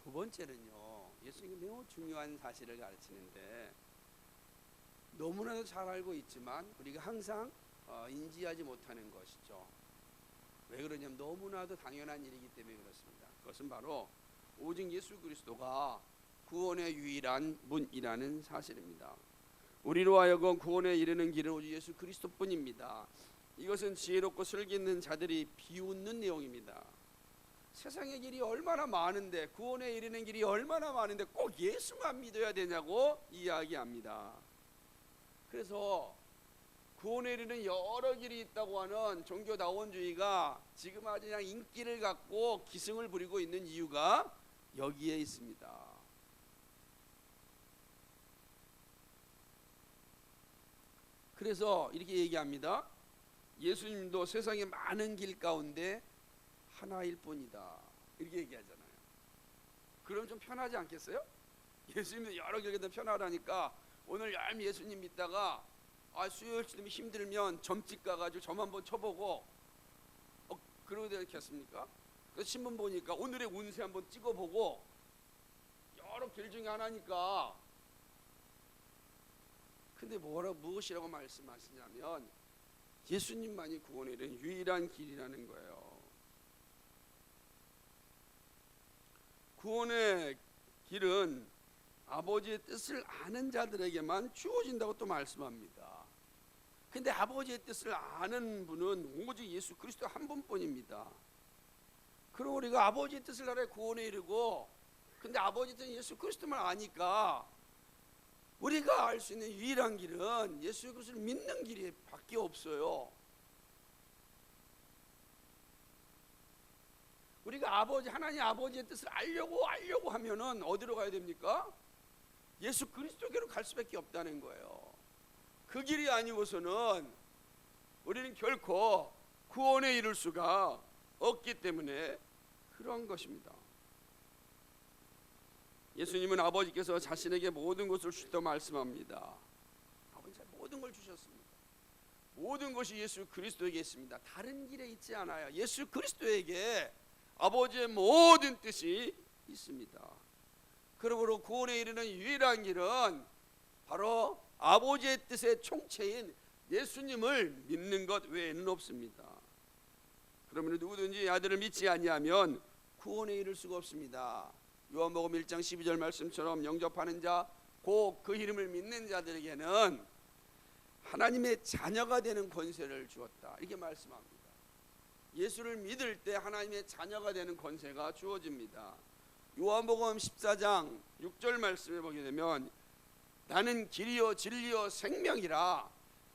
Speaker 1: 두 번째는요, 예수님이 매우 중요한 사실을 가르치는데 너무나도 잘 알고 있지만 우리가 항상 인지하지 못하는 것이죠. 왜 그러냐면 너무나도 당연한 일이기 때문에 그렇습니다. 그것은 바로 오직 예수 그리스도가 구원의 유일한 문이라는 사실입니다. 우리로 하여금 구원에 이르는 길은 오직 예수 그리스도뿐입니다. 이것은 지혜롭고 슬기 있는 자들이 비웃는 내용입니다. 세상의 길이 얼마나 많은데, 구원에 이르는 길이 얼마나 많은데 꼭 예수만 믿어야 되냐고 이야기합니다. 그래서 구원에 이르는 여러 길이 있다고 하는 종교다원주의가 지금 아주 그냥 인기를 갖고 기승을 부리고 있는 이유가 여기에 있습니다. 그래서 이렇게 얘기합니다. 예수님도 세상의 많은 길 가운데 하나일 뿐이다. 이렇게 얘기하잖아요. 그럼 좀 편하지 않겠어요? 예수님도 여러 길 가운데 편하다니까 오늘 열심히 예수님 믿다가 수요일 쯤 힘들면 점집 가가지고 점 한번 쳐보고 그러고 되겠습니까? 그래서 신문 보니까 오늘의 운세 한번 찍어보고 여러 길 중에 하나니까. 근데 무엇이라고 말씀하시냐면 예수님만이 구원에 이르는 유일한 길이라는 거예요. 구원의 길은 아버지의 뜻을 아는 자들에게만 주어진다고 또 말씀합니다. 근데 아버지의 뜻을 아는 분은 오직 예수 그리스도 한 분뿐입니다. 그럼 우리가 아버지의 뜻을 알아야 구원에 이르고, 근데 아버지의 뜻은 예수 그리스도만 아니까 우리가 알 수 있는 유일한 길은 예수 그리스도를 믿는 길이 밖에 없어요. 우리가 하나님 아버지의 뜻을 알려고 하면은 어디로 가야 됩니까? 예수 그리스도께로 갈 수밖에 없다는 거예요. 그 길이 아니고서는 우리는 결코 구원에 이를 수가 없기 때문에 그런 것입니다. 예수님은 아버지께서 자신에게 모든 것을 주셨다고 말씀합니다. 아버지 모든 걸 주셨습니다. 모든 것이 예수 그리스도에게 있습니다. 다른 길에 있지 않아요. 예수 그리스도에게 아버지의 모든 뜻이 있습니다. 그러므로 구원에 이르는 유일한 길은 바로 아버지의 뜻의 총체인 예수님을 믿는 것 외에는 없습니다. 그러면 누구든지 아들을 믿지 아니하면 구원에 이를 수가 없습니다. 요한복음 1장 12절 말씀처럼 영접하는 자 곧 그 이름을 믿는 자들에게는 하나님의 자녀가 되는 권세를 주었다, 이렇게 말씀합니다. 예수를 믿을 때 하나님의 자녀가 되는 권세가 주어집니다. 요한복음 14장 6절 말씀에 보게 되면 나는 길이요 진리요 생명이라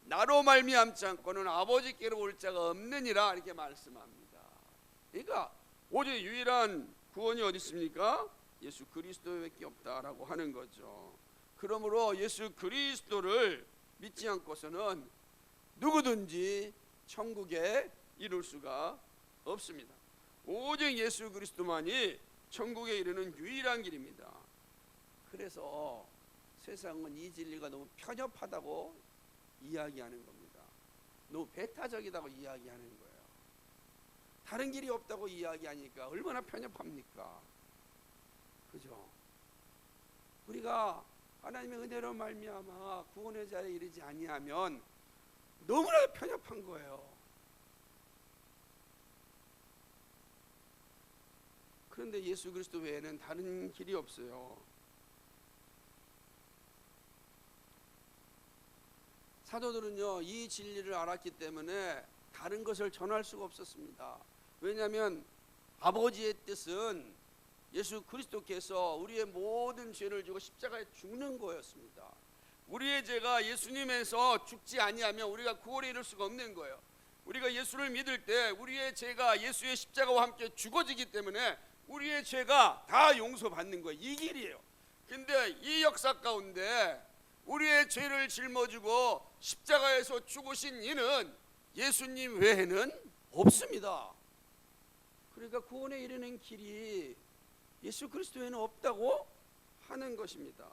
Speaker 1: 나로 말미암지 않고는 아버지께로 올 자가 없느니라, 이렇게 말씀합니다. 그러니까 오직 유일한 구원이 어디 있습니까? 예수 그리스도밖에 없다라고 하는 거죠. 그러므로 예수 그리스도를 믿지 않고서는 누구든지 천국에 이룰 수가 없습니다. 오직 예수 그리스도만이 천국에 이르는 유일한 길입니다. 그래서 세상은 이 진리가 너무 편협하다고 이야기하는 겁니다. 너무 배타적이다고 이야기하는 거예요. 다른 길이 없다고 이야기하니까 얼마나 편협합니까? 그죠? 우리가 하나님의 은혜로 말미암아 구원의 자리에 이르지 아니하면 너무나 편협한 거예요. 그런데 예수 그리스도 외에는 다른 길이 없어요. 사도들은요 이 진리를 알았기 때문에 다른 것을 전할 수가 없었습니다. 왜냐하면 아버지의 뜻은 예수 그리스도께서 우리의 모든 죄를 지고 십자가에 죽는 거였습니다. 우리의 죄가 예수님에서 죽지 아니하면 우리가 구원에 이를 수가 없는 거예요. 우리가 예수를 믿을 때 우리의 죄가 예수의 십자가와 함께 죽어지기 때문에 우리의 죄가 다 용서받는 거예요. 이 길이에요. 근데 이 역사 가운데 우리의 죄를 짊어지고 십자가에서 죽으신 이는 예수님 외에는 없습니다. 그러니까 구원에 이르는 길이 예수 그리스도 외에는 없다고 하는 것입니다.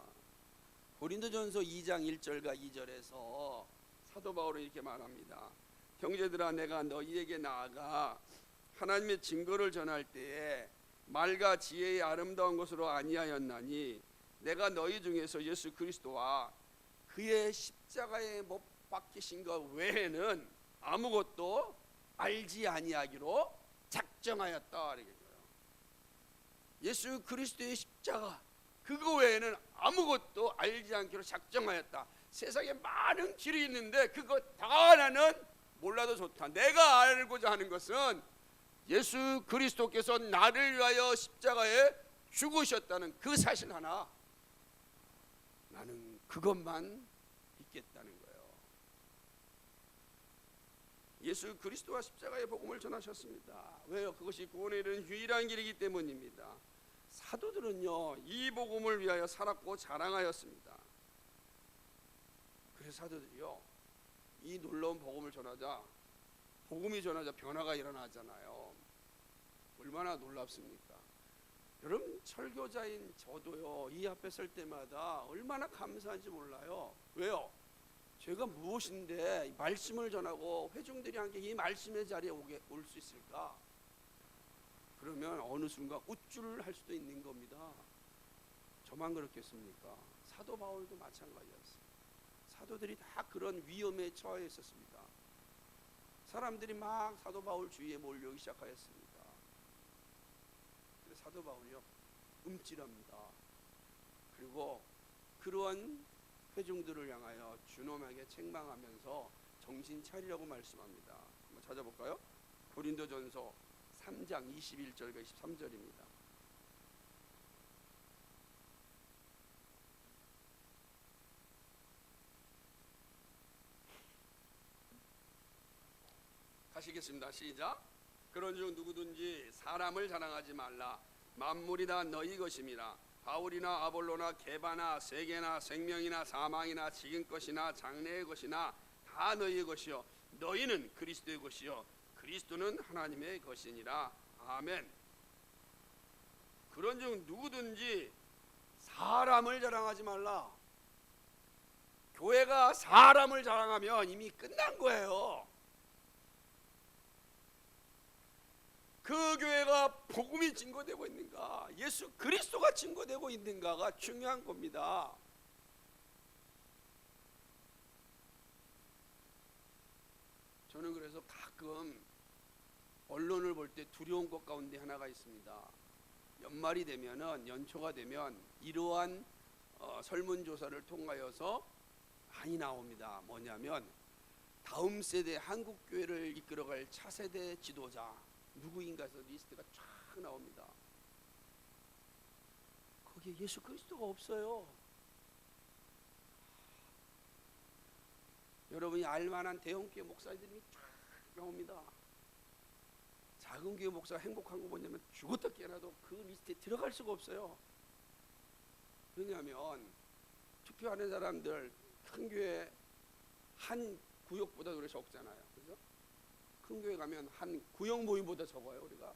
Speaker 1: 고린도전서 2장 1절과 2절에서 사도 바울은 이렇게 말합니다. 형제들아 내가 너희에게 나아가 하나님의 증거를 전할 때에 말과 지혜의 아름다운 것으로 아니하였나니 내가 너희 중에서 예수 그리스도와 그의 십자가에 못 박히신 것 외에는 아무것도 알지 아니하기로 작정하였다. 예수 그리스도의 십자가 그거 외에는 아무것도 알지 않기로 작정하였다. 세상에 많은 길이 있는데 그거 다 나는 몰라도 좋다. 내가 알고자 하는 것은 예수 그리스도께서 나를 위하여 십자가에 죽으셨다는 그 사실 하나, 나는 그것만 믿겠다는 거예요. 예수 그리스도와 십자가의 복음을 전하셨습니다. 왜요? 그것이 구원에 이르는 유일한 길이기 때문입니다. 사도들은요 이 복음을 위하여 살았고 자랑하였습니다. 그래서 사도들이요 이 놀라운 복음을 전하자, 복음이 전하자 변화가 일어나잖아요. 얼마나 놀랍습니까? 여러분 설교자인 저도요 이 앞에 설 때마다 얼마나 감사한지 몰라요. 왜요? 제가 무엇인데 말씀을 전하고 회중들이 함께 이 말씀의 자리에 올 수 있을까? 그러면 어느 순간 우쭐할 수도 있는 겁니다. 저만 그렇겠습니까? 사도 바울도 마찬가지였어요. 사도들이 다 그런 위험에 처해 있었습니다. 사람들이 막 사도 바울 주위에 몰려오기 시작하였습니다. 그래서 사도 바울이요 움찔합니다. 그리고 그러한 회중들을 향하여 준엄하게 책망하면서 정신 차리라고 말씀합니다. 한번 찾아볼까요? 고린도전서 3장 21절과 23절입니다. 하시겠습니다. 시작. 그런즉 누구든지 사람을 자랑하지 말라. 만물이 다 너희 것임이라. 바울이나 아볼로나 게바나 세계나 생명이나 사망이나 지금 것이나 장래의 것이나 다 너희의 것이요 너희는 그리스도의 것이요 그리스도는 하나님의 것이니라. 아멘. 그런즉 누구든지 사람을 자랑하지 말라. 교회가 사람을 자랑하면 이미 끝난 거예요. 그 교회가 복음이 증거되고 있는가, 예수 그리스도가 증거되고 있는가가 중요한 겁니다. 저는 그래서 가끔 언론을 볼 때 두려운 것 가운데 하나가 있습니다. 연말이 되면은, 연초가 되면 이러한 설문조사를 통하여서 많이 나옵니다. 뭐냐면 다음 세대 한국교회를 이끌어갈 차세대 지도자 누구인가 해서 리스트가 쫙 나옵니다. 거기에 예수 그리스도가 없어요. 여러분이 알만한 대형교회 목사들이 쫙 나옵니다. 작은 교회 목사가 행복한 거 뭐냐면 죽었다 깨어나도 그 리스트에 들어갈 수가 없어요. 왜냐하면 투표하는 사람들 큰 교회 한 구역보다 우리 적잖아요. 그죠? 큰 교회 가면 한 구역 모임보다 적어요. 우리가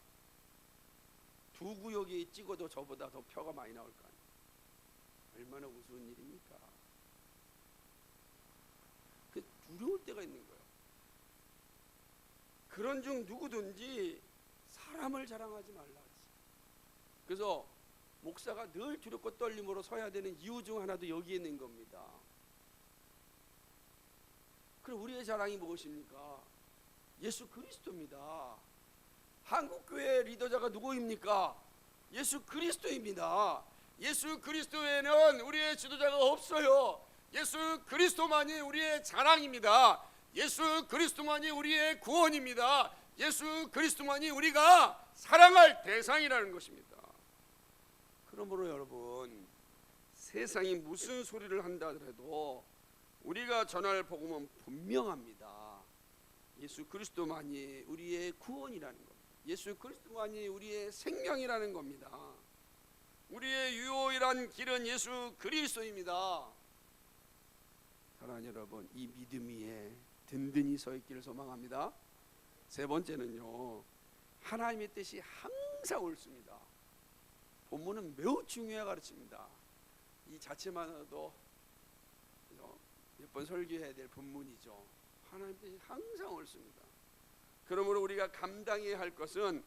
Speaker 1: 두 구역이 찍어도 저보다 더 표가 많이 나올 거 아니에요. 얼마나 우스운 일입니까? 그 두려울 때가 있는 거예요. 그런즉 누구든지 사람을 자랑하지 말라 했어요. 그래서 목사가 늘 두렵고 떨림으로 서야 되는 이유 중 하나도 여기에 있는 겁니다. 그럼 우리의 자랑이 무엇입니까? 예수 그리스도입니다. 한국교회 리더자가 누구입니까? 예수 그리스도입니다. 예수 그리스도 외에는 우리의 지도자가 없어요. 예수 그리스도만이 우리의 자랑입니다. 예수 그리스도만이 우리의 구원입니다. 예수 그리스도만이 우리가 사랑할 대상이라는 것입니다. 그러므로 여러분, 세상이 무슨 소리를 한다 하더라도 우리가 전할 복음은 분명합니다. 예수 그리스도만이 우리의 구원이라는 겁니다. 예수 그리스도만이 우리의 생명이라는 겁니다. 우리의 유일한 길은 예수 그리스도입니다. 사랑하는 여러분, 이 믿음 위에 든든히 서 있기를 소망합니다. 세 번째는요, 하나님의 뜻이 항상 옳습니다. 본문은 매우 중요하게 가르칩니다. 이 자체만으로도 몇 번 설교해야 될 본문이죠. 하나님의 뜻이 항상 옳습니다. 그러므로 우리가 감당해야 할 것은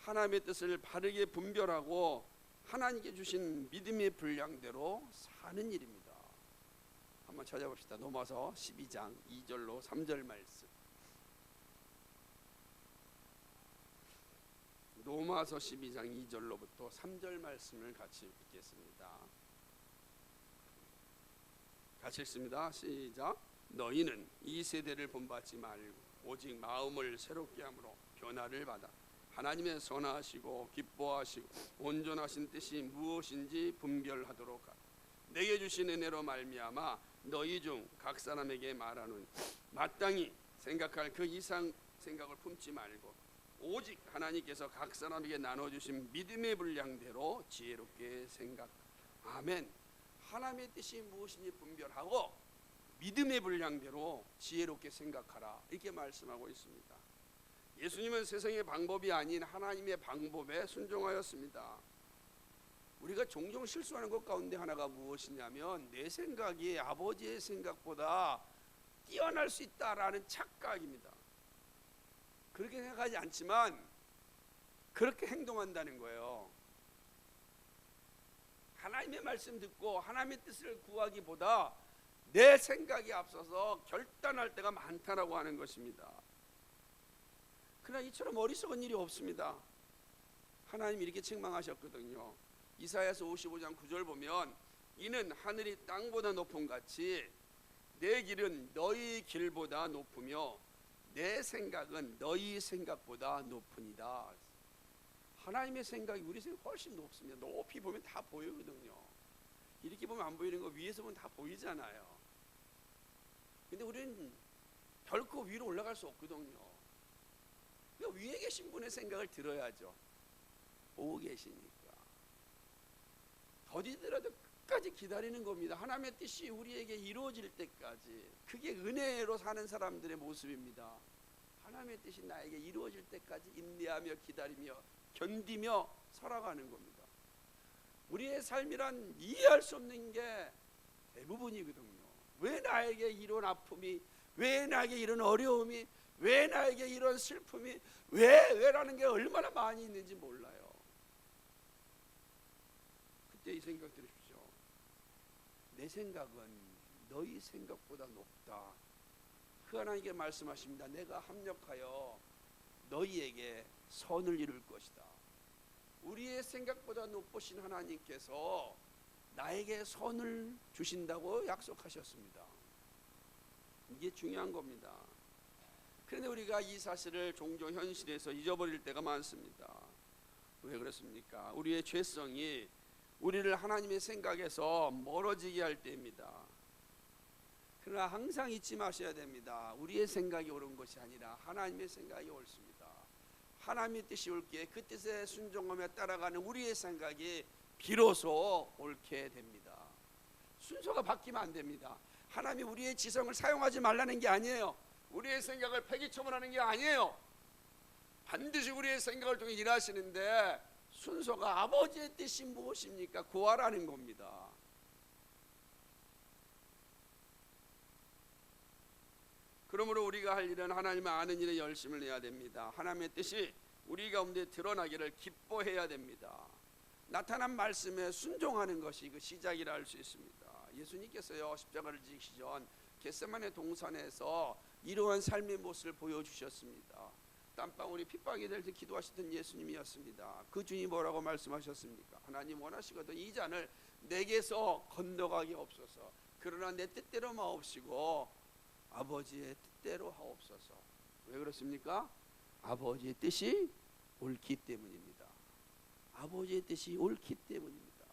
Speaker 1: 하나님의 뜻을 바르게 분별하고 하나님께 주신 믿음의 분량대로 사는 일입니다. 한번 찾아봅시다. 로마서 12장 2절로 3절 말씀. 로마서 12장 2절로부터 3절 말씀을 같이 읽겠습니다. 같이 읽습니다. 시작. 너희는 이 세대를 본받지 말고 오직 마음을 새롭게 함으로 변화를 받아 하나님의 선하시고 기뻐하시고 온전하신 뜻이 무엇인지 분별하도록 하라. 내게 주신 은혜로 말미암아 너희 중 각 사람에게 말하노니 마땅히 생각할 그 이상 생각을 품지 말고 오직 하나님께서 각 사람에게 나눠주신 믿음의 분량대로 지혜롭게 생각. 아멘. 하나님의 뜻이 무엇인지 분별하고 믿음의 분량대로 지혜롭게 생각하라, 이렇게 말씀하고 있습니다. 예수님은 세상의 방법이 아닌 하나님의 방법에 순종하였습니다. 우리가 종종 실수하는 것 가운데 하나가 무엇이냐면 내 생각이 아버지의 생각보다 뛰어날 수 있다라는 착각입니다. 그렇게 생각하지 않지만 그렇게 행동한다는 거예요. 하나님의 말씀 듣고 하나님의 뜻을 구하기보다 내 생각이 앞서서 결단할 때가 많다라고 하는 것입니다. 그러나 이처럼 어리석은 일이 없습니다. 하나님이 이렇게 책망하셨거든요. 이사야서 55장 9절 보면 이는 하늘이 땅보다 높음 같이 내 길은 너희 길보다 높으며 내 생각은 너희 생각보다 높으니라. 하나님의 생각이 우리 생각 훨씬 높습니다. 높이 보면 다 보이거든요. 이렇게 보면 안 보이는 거 위에서 보면 다 보이잖아요. 근데 우리는 결코 위로 올라갈 수 없거든요. 그러니까 위에 계신 분의 생각을 들어야죠. 보고 계시니까. 더디더라도 끝까지 기다리는 겁니다. 하나님의 뜻이 우리에게 이루어질 때까지. 그게 은혜로 사는 사람들의 모습입니다. 하나님의 뜻이 나에게 이루어질 때까지 인내하며 기다리며 견디며 살아가는 겁니다. 우리의 삶이란 이해할 수 없는 게 대부분이거든요. 왜 나에게 이런 아픔이, 왜 나에게 이런 어려움이, 왜 나에게 이런 슬픔이, 왜라는 게 얼마나 많이 있는지 몰라요. 그때 이 생각 들으십시오. 내 생각은 너희 생각보다 높다. 그 하나님께 말씀하십니다. 내가 합력하여 너희에게 선을 이룰 것이다. 우리의 생각보다 높으신 하나님께서 나에게 선을 주신다고 약속하셨습니다. 이게 중요한 겁니다. 그런데 우리가 이 사실을 종종 현실에서 잊어버릴 때가 많습니다. 왜 그렇습니까? 우리의 죄성이 우리를 하나님의 생각에서 멀어지게 할 때입니다. 그러나 항상 잊지 마셔야 됩니다. 우리의 생각이 옳은 것이 아니라 하나님의 생각이 옳습니다. 하나님의 뜻이 옳기에 그 뜻에 순종하며 따라가는 우리의 생각이 비로소 옳게 됩니다. 순서가 바뀌면 안 됩니다. 하나님이 우리의 지성을 사용하지 말라는 게 아니에요. 우리의 생각을 폐기처분하는 게 아니에요. 반드시 우리의 생각을 통해 일하시는데 순서가 아버지의 뜻이 무엇입니까? 구하라는 겁니다. 그러므로 우리가 할 일은 하나님을 아는 일에 열심을 내야 됩니다. 하나님의 뜻이 우리 가운데 드러나기를 기뻐해야 됩니다. 나타난 말씀에 순종하는 것이 그 시작이라 할 수 있습니다. 예수님께서요, 십자가를 지시기 전 겟세마네 동산에서 이러한 삶의 모습을 보여주셨습니다. 땀방울이 핏방울이 될 때 기도하시던 예수님이었습니다. 그 주님이 뭐라고 말씀하셨습니까? 하나님 원하시거든 이 잔을 내게서 건너가게 없소서. 그러나 내 뜻대로 마옵시고 아버지의 뜻대로 하옵소서. 왜 그렇습니까? 아버지의 뜻이 옳기 때문입니다. 아버지의 뜻이 옳기 때문입니다.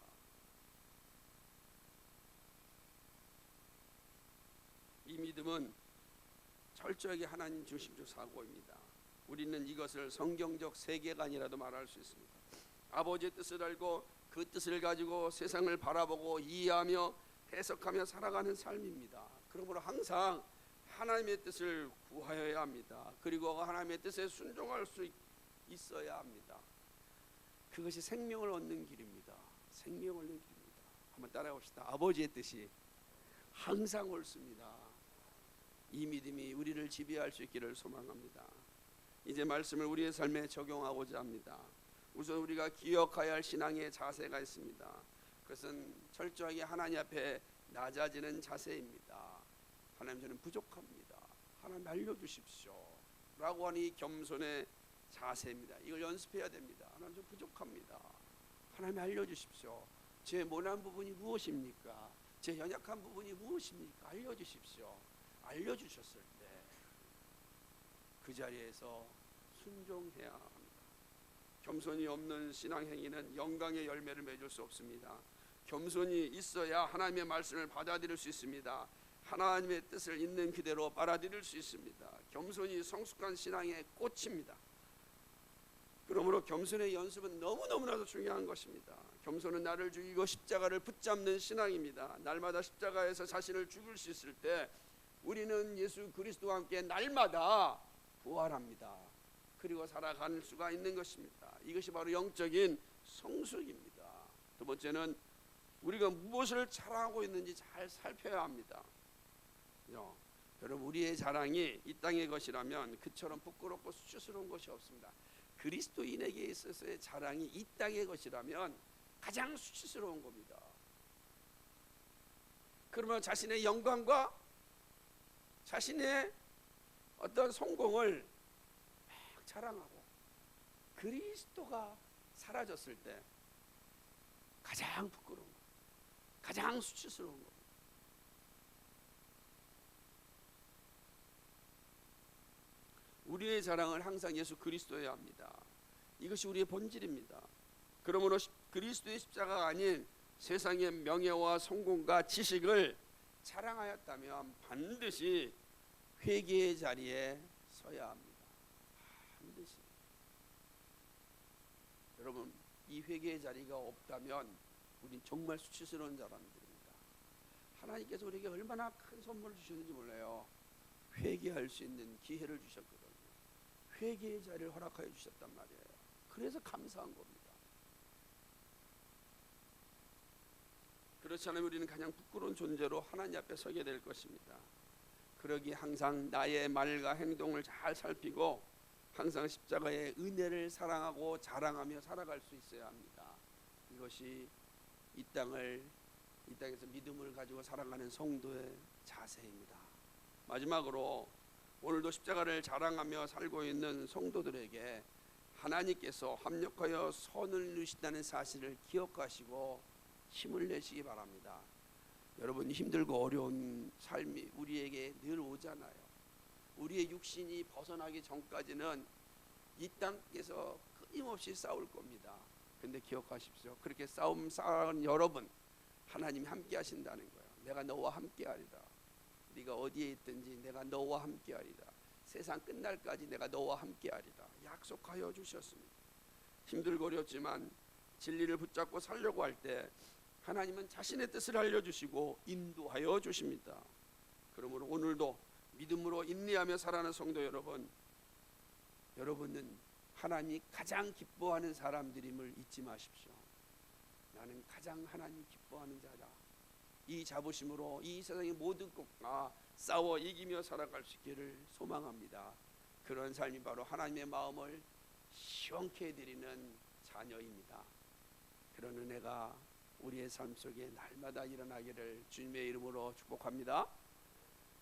Speaker 1: 이 믿음은 철저하게 하나님 중심적 사고입니다. 우리는 이것을 성경적 세계관이라도 말할 수 있습니다. 아버지의 뜻을 알고 그 뜻을 가지고 세상을 바라보고 이해하며 해석하며 살아가는 삶입니다. 그러므로 항상 하나님의 뜻을 구하여야 합니다. 그리고 하나님의 뜻에 순종할 수 있어야 합니다. 그것이 생명을 얻는 길입니다. 생명을 얻는 길입니다. 한번 따라해 봅시다. 아버지의 뜻이 항상 옳습니다. 이 믿음이 우리를 지배할 수 있기를 소망합니다. 이제 말씀을 우리의 삶에 적용하고자 합니다. 우선 우리가 기억해야 할 신앙의 자세가 있습니다. 그것은 철저하게 하나님 앞에 낮아지는 자세입니다. 하나님 저는 부족합니다. 하나님 알려주십시오 라고 하는 이 겸손의 자세입니다. 이걸 연습해야 됩니다. 하나님 저 부족합니다. 하나님 알려주십시오. 제 모난 부분이 무엇입니까? 제 연약한 부분이 무엇입니까? 알려주십시오. 알려주셨을 때 그 자리에서 순종해야 합니다. 겸손이 없는 신앙행위는 영광의 열매를 맺을 수 없습니다. 겸손이 있어야 하나님의 말씀을 받아들일 수 있습니다. 하나님의 뜻을 있는 그대로 받아들일 수 있습니다. 겸손이 성숙한 신앙의 꽃입니다. 그러므로 겸손의 연습은 너무너무나도 중요한 것입니다. 겸손은 나를 죽이고 십자가를 붙잡는 신앙입니다. 날마다 십자가에서 자신을 죽일 수 있을 때 우리는 예수 그리스도와 함께 날마다 부활합니다. 그리고 살아갈 수가 있는 것입니다. 이것이 바로 영적인 성숙입니다. 두 번째는 우리가 무엇을 자랑하고 있는지 잘 살펴야 합니다. 여러분 우리의 자랑이 이 땅의 것이라면 그처럼 부끄럽고 수치스러운 것이 없습니다. 그리스도인에게 있어서의 자랑이 이 땅의 것이라면 가장 수치스러운 겁니다. 그러면 자신의 영광과 자신의 어떤 성공을 막 자랑하고 그리스도가 사라졌을 때 가장 부끄러운 것, 가장 수치스러운 것. 우리의 자랑을 항상 예수 그리스도여야 합니다. 이것이 우리의 본질입니다. 그러므로 그리스도의 십자가가 아닌 세상의 명예와 성공과 지식을 자랑하였다면 반드시 회개의 자리에 서야 합니다. 반드시. 여러분, 이 회개의 자리가 없다면 우린 정말 수치스러운 사람들입니다. 하나님께서 우리에게 얼마나 큰 선물을 주셨는지 몰라요. 회개할 수 있는 기회를 주셨거든요. 회개의 자리를 허락하여 주셨단 말이에요. 그래서 감사한 겁니다. 그렇지 않으면 우리는 그냥 부끄러운 존재로 하나님 앞에 서게 될 것입니다. 그러기에 항상 나의 말과 행동을 잘 살피고 항상 십자가의 은혜를 사랑하고 자랑하며 살아갈 수 있어야 합니다. 이것이 이 땅에서 믿음을 가지고 살아가는 성도의 자세입니다. 마지막으로 오늘도 십자가를 자랑하며 살고 있는 성도들에게 하나님께서 합력하여 선을 이루신다는 사실을 기억하시고 힘을 내시기 바랍니다. 여러분, 힘들고 어려운 삶이 우리에게 늘 오잖아요. 우리의 육신이 벗어나기 전까지는 이 땅에서 끊임없이 싸울 겁니다. 근데 기억하십시오. 그렇게 싸운 여러분, 하나님이 함께 하신다는 거예요. 내가 너와 함께 하리라. 네가 어디에 있든지 내가 너와 함께 하리라. 세상 끝날까지 내가 너와 함께 하리라. 약속하여 주셨습니다. 힘들고 어렵지만 진리를 붙잡고 살려고 할 때 하나님은 자신의 뜻을 알려주시고 인도하여 주십니다. 그러므로 오늘도 믿음으로 인내하며 살아가는 성도 여러분, 여러분은 하나님이 가장 기뻐하는 사람들임을 잊지 마십시오. 나는 가장 하나님이 기뻐하는 자다. 이 자부심으로 이 세상의 모든 것과 싸워 이기며 살아갈 수 있기를 소망합니다. 그런 삶이 바로 하나님의 마음을 시원케 해드리는 자녀입니다. 그런 은혜가 우리의 삶 속에 날마다 일어나기를 주님의 이름으로 축복합니다.